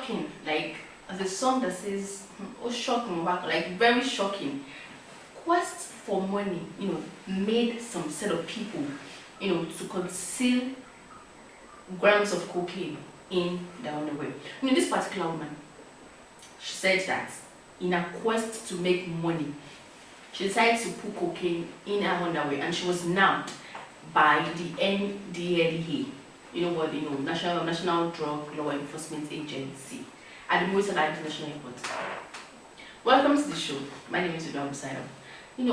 shocking. Like the song that says, "Oh, shocking," like very shocking. Quest for money, made some set of people, to conceal grams of cocaine in their underwear. This particular woman, she said that in a quest to make money, she decided to put cocaine in her underwear, and she was nabbed by the Ndlea, National Drug Law Enforcement Agency, at the Motor International Airport. Welcome to the show. My name is Ndlea.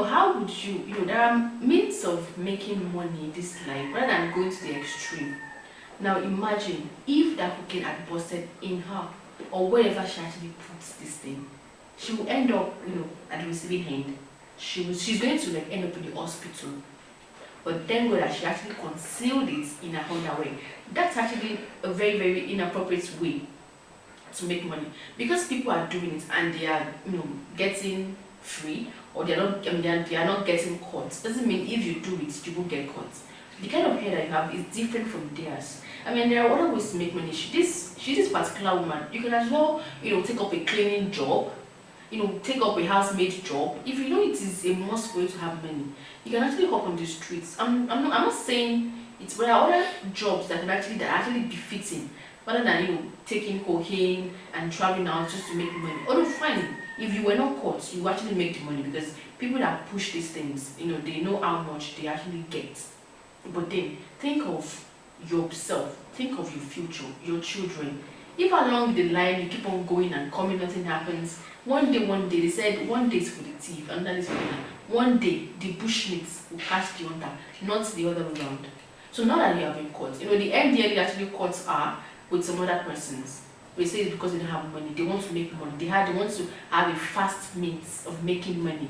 How would you, there are means of making money in this life rather than going to the extreme. Now imagine if that cocaine had busted in her, or wherever she actually puts this thing, she will end up, at the receiving end. She's going to end up in the hospital. But thank God that she actually concealed it in her underwear. That's actually a very, very inappropriate way to make money, because people are doing it and they are, getting free, or they are not getting caught. Doesn't mean if you do it, you won't get caught. The kind of hair that you have is different from theirs. There are other ways to make money. She's this particular woman. You can as well, take up a cleaning job, take up a housemaid job. If you know it is a must for you to have money, you can actually hop on the streets. I'm not saying it's, but there are other jobs that are actually befitting, rather than taking cocaine and traveling out just to make money. Although fine, if you were not caught, you actually make the money, because people that push these things, they know how much they actually get. But then think of yourself, think of your future, your children. If along the line you keep on going and coming, nothing happens, one day they said one day is for the thief, and that is for the man. One day the bushmeats will catch the hunter, not the other way around. So now that you have been caught, the NDLE actually caught her with some other persons. We say it's because they don't have money, they want to make money, they want to have a fast means of making money.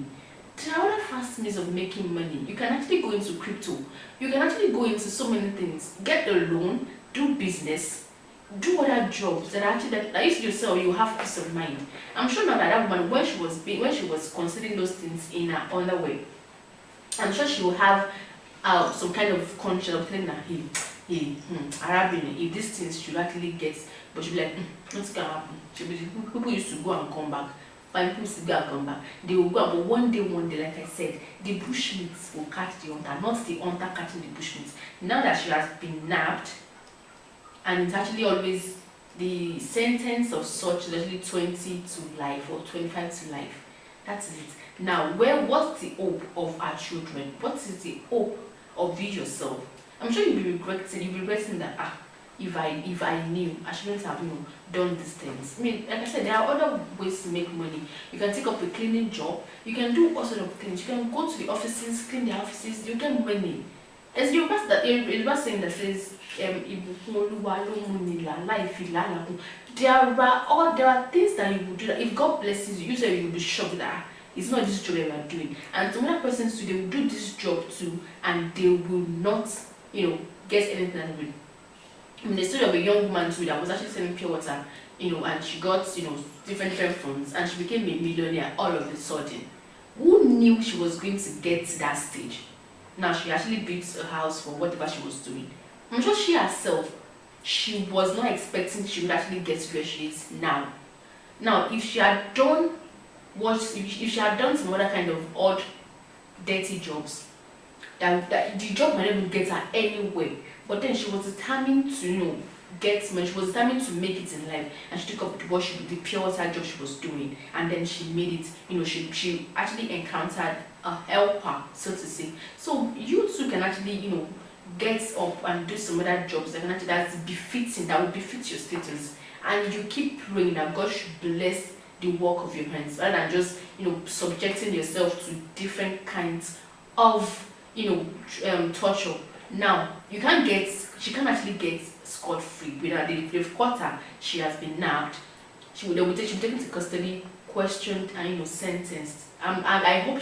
There are other fast means of making money. You can actually go into crypto. You can actually go into so many things. Get a loan, do business, do other jobs that if you sell, you have peace of mind. I'm sure now that woman, when she was considering those things in her underwear, I'm sure she will have some kind of conscience of telling her, Arabian, if these things should actually get, but she'll be like, what's gonna happen? People used to go and come back. When people used to go and come back, they will go, but one day, like I said, the bushmeats will catch the hunter, not the hunter catching the bushmeats. Now that she has been nabbed, and it's actually always, the sentence of such is actually 20 to life or 25 to life. That's it. Now, what's the hope of our children? What is the hope of you yourself? I'm sure you'll be regretting that, if I knew, I shouldn't have done these things. Like I said, there are other ways to make money. You can take up a cleaning job. You can do all sorts of things. You can go to the offices, clean the offices. You get money. As you pass that, it's saying that says, there are things that you would do that if God blesses you, usually you will be shocked that it's not this job that you are doing. And some other persons too, they will do this job too, and they will not, get anything out of it. The story of a young woman too that was actually selling pure water, and she got, different funds, and she became a millionaire all of a sudden. Who knew she was going to get to that stage? Now she actually built a house for whatever she was doing. I'm sure she herself, she was not expecting she would actually get to where she is now. Now, if she had done if she had done some other kind of odd, dirty jobs, that the job might not even get her anywhere. But then she was determined to, get money. She was determined to make it in life, and she took up the pure water job she was doing, and then she made it. She actually encountered a helper, so to say. So you too can actually, get up and do some other jobs that will befit your status, and you keep praying that God should bless the work of your hands, rather than just subjecting yourself to different kinds of torture. Now she can't actually get scot-free. They've caught her, she has been nabbed, she'll be taken to custody, questioned, and sentenced. And I hope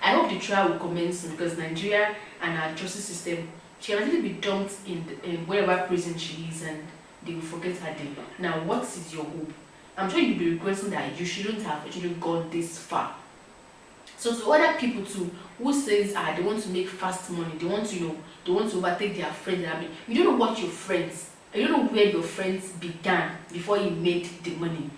I hope the trial will commence soon, because Nigeria and our justice system, she can actually be dumped in wherever prison she is, and they will forget her day. Now, what is your hope? I'm sure you'll be regretting that you shouldn't have actually gone this far. So to other people too, who says they want to make fast money, they want to overtake their friends. You don't know what your friends You don't know where your friends began before he made the money.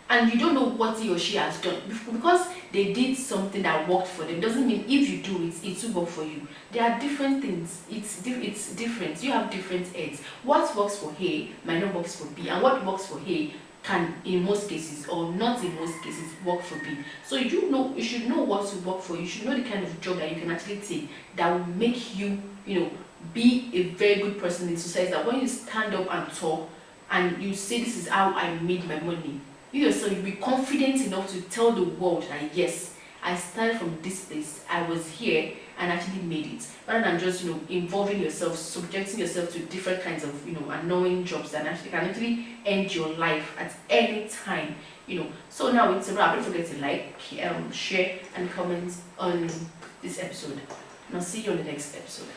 And you don't know what he or she has done. Because they did something that worked for them doesn't mean if you do it, it will work for you. There are different things. It's different. You have different heads. What works for A might not work for B, and what works for A can, in most cases, or not in most cases, work for B. So you should know what will work for you. You should know the kind of job that you can actually take that will make you, be a very good person in society. That when you stand up and talk and you say, this is how I made my money, you yourself, you'll be confident enough to tell the world that yes, I started from this place, I was here and actually made it. Rather than just, involving yourself, subjecting yourself to different kinds of, annoying jobs that actually can actually end your life at any time. So now it's a wrap. Don't forget to like, share and comment on this episode. And I'll see you on the next episode.